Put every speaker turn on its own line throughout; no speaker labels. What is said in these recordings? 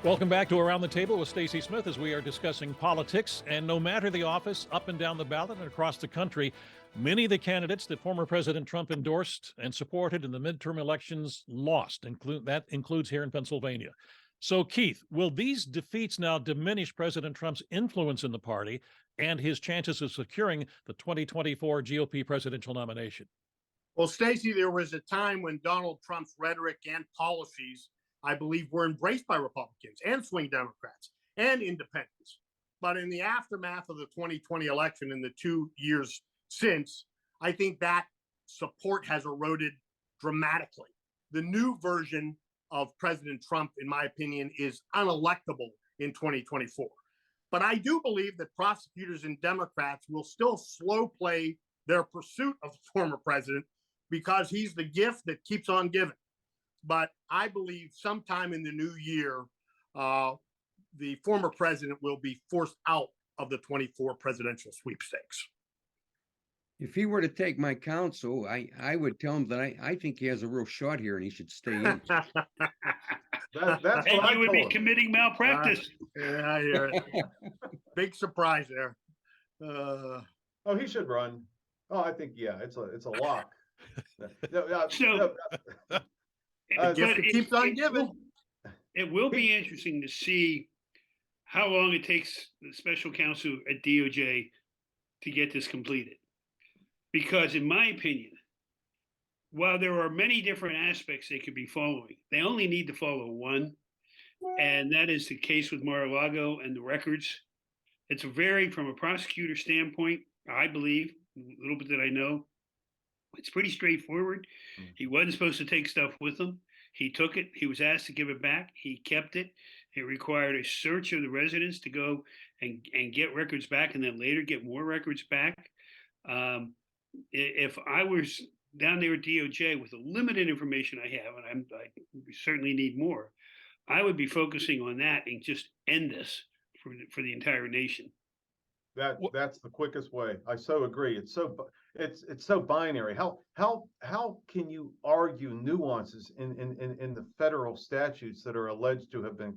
Welcome back to Around the Table with Stacy Smith as we are discussing politics. And no matter the office, up and down the ballot and across the country, many of the candidates that former President Trump endorsed and supported in the midterm elections lost. That includes here in Pennsylvania. So, Keith, will these defeats now diminish President Trump's influence in the party and his chances of securing the 2024 GOP presidential nomination?
Well, Stacy, there was a time when Donald Trump's rhetoric and policies, I believe, were embraced by Republicans and swing Democrats and independents. But in the aftermath of the 2020 election and the 2 years since, I think that support has eroded dramatically. The new version of President Trump, in my opinion, is unelectable in 2024. But I do believe that prosecutors and Democrats will still slow play their pursuit of the former president because he's the gift that keeps on giving. But I believe sometime in the new year, the former president will be forced out of the 24 presidential sweepstakes.
If he were to take my counsel, I would tell him that I think he has a real shot here and he should stay in.
That's
And
what
you would be committing malpractice.
Yeah, I hear it. Big surprise there.
Oh, he should run. Oh, I think, yeah, it's a lock.
So,
The gift that keeps on giving.
It will be interesting to see how long it takes the special counsel at DOJ to get this completed. Because in my opinion, while there are many different aspects they could be following, they only need to follow one, and that is the case with Mar-a-Lago and the records. It's from a prosecutor standpoint, I believe, a little bit that I know, it's pretty straightforward. He wasn't supposed to take stuff with him. He took it. He was asked to give it back. He kept it. It required a search of the residence to go and get records back and then later get more records back. If I was down there at DOJ with the limited information I have, and I certainly need more, I would be focusing on that and just end this for the entire nation.
That's the quickest way. I so agree. It's so binary. How can you argue nuances in the federal statutes that are alleged to have been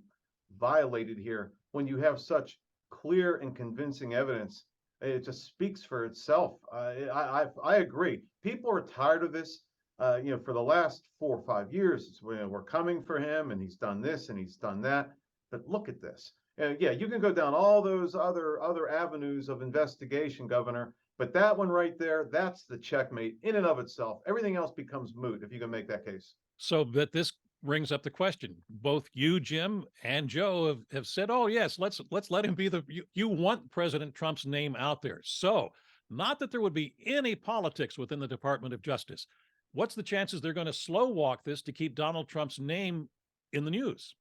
violated here when you have such clear and convincing evidence? It just speaks for itself. I agree. People are tired of this. For the last 4 or 5 years, we're coming for him, and he's done this and he's done that. But look at this. Yeah, you can go down all those other avenues of investigation, Governor, but that one right there, that's the checkmate in and of itself. Everything else becomes moot if you can make that case.
So that this brings up the question. Both you, Jim, and Joe have said, oh, yes, let's let him be you want President Trump's name out there. So not that there would be any politics within the Department of Justice. What's the chances they're going to slow walk this to keep Donald Trump's name in the news?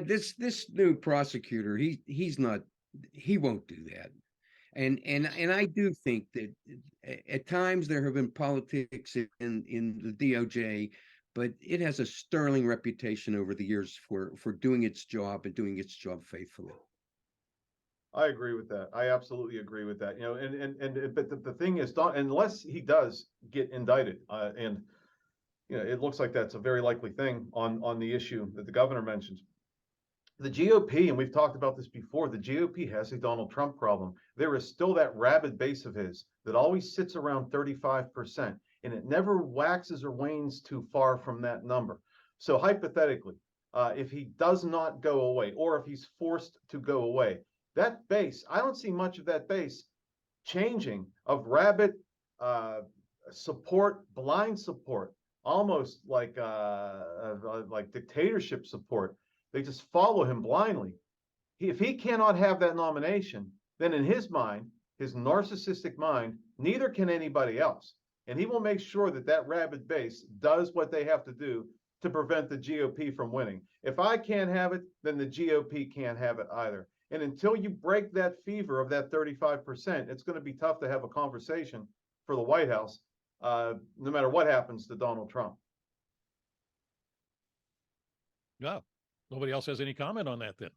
This new prosecutor, he won't do that. And I do think that at times there have been politics in the DOJ, but it has a sterling reputation over the years for doing its job and doing its job faithfully.
I agree with that. I absolutely agree with that. But the thing is, unless he does get indicted, and it looks like that's a very likely thing on the issue that the governor mentioned. The GOP, and we've talked about this before, the GOP has a Donald Trump problem. There is still that rabid base of his that always sits around 35%, and it never waxes or wanes too far from that number. So hypothetically, if he does not go away, or if he's forced to go away, that base, I don't see much of that base changing of rabid support, blind support, almost like dictatorship support. They just follow him blindly. If he cannot have that nomination, then in his mind, his narcissistic mind, neither can anybody else. And he will make sure that rabid base does what they have to do to prevent the GOP from winning. If I can't have it, then the GOP can't have it either. And until you break that fever of that 35%, it's going to be tough to have a conversation for the White House, no matter what happens to Donald Trump.
No. Nobody else has any comment on that then?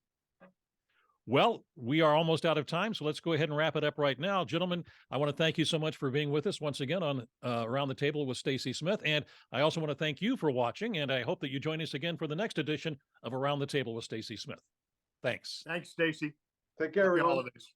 Well, we are almost out of time, so let's go ahead and wrap it up right now. Gentlemen, I want to thank you so much for being with us once again on Around the Table with Stacy Smith. And I also want to thank you for watching, and I hope that you join us again for the next edition of Around the Table with Stacy Smith. Thanks.
Thanks, Stacy.
Take care,
Happy
everyone.
holidays.